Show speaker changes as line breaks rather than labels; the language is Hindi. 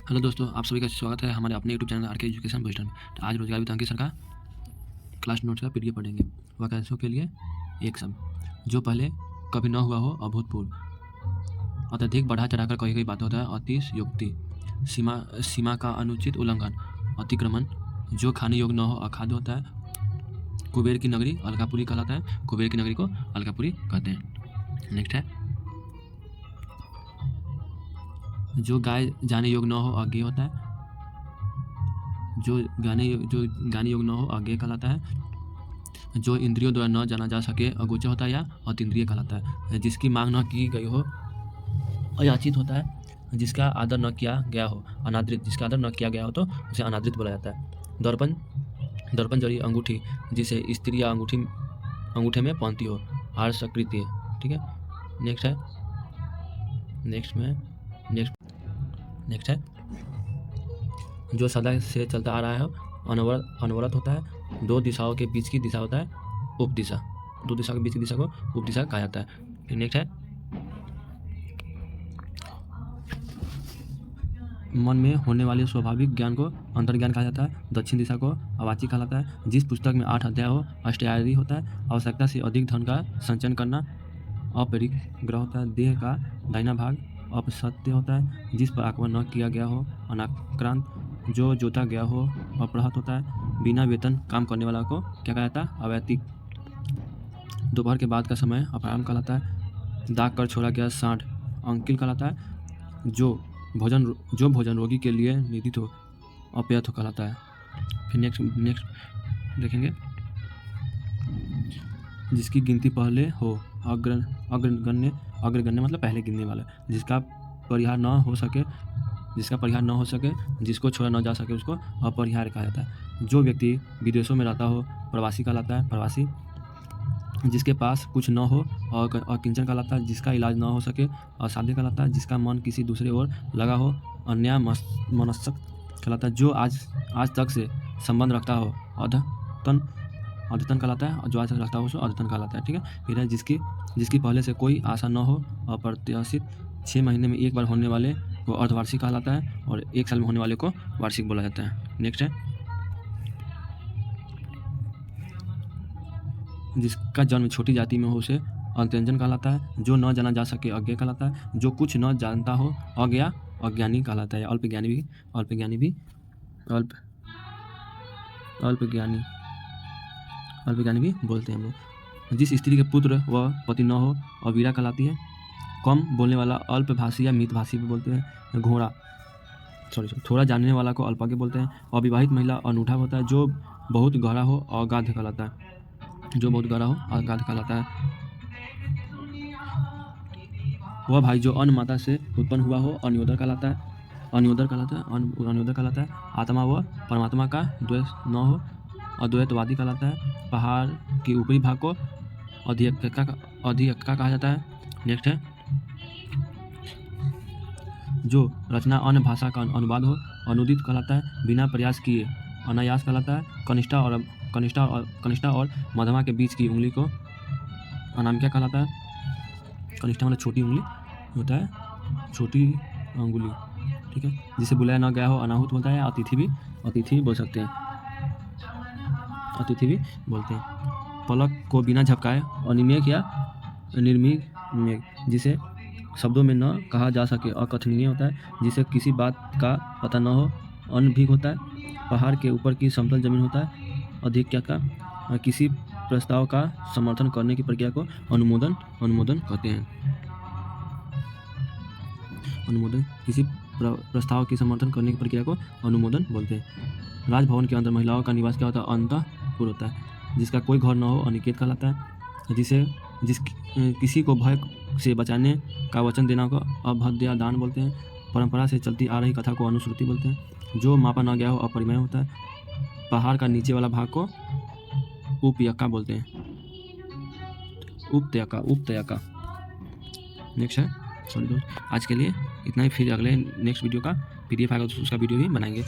हेलो दोस्तों, आप सभी का स्वागत है हमारे अपने यूट्यूब चैनल आर के एजुकेशन बुलेटिन में। तो आज रोजगार विभाग की सरकार क्लास नोट्स का पीडीएफ पढ़ेंगे। वैकेंसियों के लिए एक शब्द जो पहले कभी न हुआ हो, अभूतपूर्व, अत्यधिक बढ़ा चढ़ाकर कही गई बात होता है अतिशयोक्ति, सीमा का अनुचित उल्लंघन, अतिक्रमण, जो खाने योग्य न हो अखाद्य होता है, कुबेर की नगरी अलकापुरी कहलाता है, कुबेर की नगरी को अलकापुरी कहते हैं। नेक्स्ट है जो गाय जाने योग्य न हो अज्ञेय होता है, जो गाने योग्य न हो अज्ञेय कहलाता है, जो इंद्रियों द्वारा न जाना जा सके अगोचर होता है या अतीन्द्रिय कहलाता है, जिसकी मांग न की गई हो अयाचित होता है, जिसका आदर न किया गया हो अनादृत, जिसका आदर न किया गया हो तो उसे अनादृत बोला जाता है। दर्पण जड़ी अंगूठी जिसे स्त्री या अंगूठे में पहनती हो, आर्षकृत्य है। ठीक है, नेक्स्ट है जो सदा से चलता आ रहा है अनवरत होता है, दो दिशाओं के बीच की दिशा होता है उपदिशा, दो दिशाओं के बीच की दिशा को उपदिशा कहा जाता है। फिर नेक्स्ट है मन में होने वाले स्वाभाविक ज्ञान को अंतर्ज्ञान कहा जाता है, दक्षिण दिशा को अवाची कहा जाता है, जिस पुस्तक में 8 अध्याय हो अष्टाध्यायी होता है, आवश्यकता से अधिक धन का संचयन करना अपरिग्रह होता है, देह का दाहिना भाग अपसत्य होता है, जिस पर आक्रमण न किया गया हो अनाक्रांत, जो जोता गया हो अपराहत होता है, बिना वेतन काम करने वाला को क्या कहा जाता है अवैतिक, दोपहर के बाद का समय अपराह्न कहलाता है, दाग कर छोड़ा गया सांड अंकिल कहलाता है, जो भोजन रोगी के लिए निधित हो अपयथ कहलाता है। फिर नेक्स्ट देखेंगे जिसकी गिनती पहले हो अग्रगण्य मतलब पहले गिनने वाला, जिसका परिहार न हो सके, जिसको छोड़ा न जा सके उसको अपरिहार्य कहा जाता है, जो व्यक्ति विदेशों में रहता हो प्रवासी कहलाता है प्रवासी, जिसके पास कुछ न हो अकिंचन कहलाता है, जिसका इलाज न हो सके असाध्य कहलाता है, जिसका मन किसी दूसरे ओर लगा हो अन्याय मनस्क कहलाता है, जो आज तक से संबंध रखता हो अद्यतन कहलाता है, जो आज रखता हो उसको अद्यतन कहलाता है। ठीक है, फिर है जिसकी पहले से कोई आशा न हो अप्रत्याशित, 6 महीने में एक बार होने वाले को अर्धवार्षिक कहलाता है, और 1 साल में होने वाले को वार्षिक बोला जाता है। नेक्स्ट है जिसका जन्म छोटी जाति में हो उसे अत्यंजन कहलाता है, जो न जाना जा सके अज्ञेय कहलाता है, जो कुछ न जानता हो अज्ञानी कहलाता है, अल्पज्ञानी भी बोलते हैं हम लोग। जिस स्त्री के पुत्र व पति न हो अवीरा कहलाती है, कम बोलने वाला अल्पभाषी या मितभाषी भी बोलते हैं, थोड़ा जानने वाला को अल्पज्ञ बोलते हैं, अविवाहित महिला अनूठा होता है, जो बहुत गहरा हो अगाध कहलाता है, वह भाई जो अन्न माता से उत्पन्न हुआ हो अन्योदर कहलाता है, आत्मा व परमात्मा का द्वेष न हो अद्वैतवादी कहलाता है, पहाड़ के ऊपरी भाग को अधियक्का कहा जाता है। नेक्स्ट है जो रचना अन्य भाषा का अनुवाद हो अनुदित कहलाता है, बिना प्रयास किए अनायास कहलाता है, कनिष्ठा और मध्यमा के बीच की उंगली को अनामिका कहलाता है, कनिष्ठा मतलब छोटी उंगली होता है, छोटी अंगुली। ठीक है, जिसे बुलाया न गया हो अनाहुत होता है, अतिथि भी बोल सकते हैं, पलक को बिना झपकाए अनिमेक या निर्मिक, जिसे शब्दों में न कहा जा सके अकथनीय होता है, जिसे किसी बात का पता न हो अनभिज्ञ होता है, पहाड़ के ऊपर की समतल जमीन होता है, अधिक्यता, किसी प्रस्ताव का समर्थन करने की प्रक्रिया को अनुमोदन कहते हैं, किसी प्रस्ताव की समर्थन करने की प्रक्रिया को अनुमोदन बोलते हैं। राजभवन के अंदर महिलाओं का निवास क्या होता है अंतःपुर होता है, जिसका कोई घर न हो अनिकेत कहलाता है, किसी को भय से बचाने का वचन देना को अभद्र दान बोलते हैं, परंपरा से चलती आ रही कथा को अनुश्रुति बोलते हैं, जो मापा न गया हो अपरिमेय होता है, पहाड़ का नीचे वाला भाग को उपत्यका बोलते हैं, उपत्यका। नेक्स्ट है आज के लिए इतना ही, फिर अगले नेक्स्ट वीडियो का पीडीएफ आएगा तो उसका वीडियो भी बनाएंगे।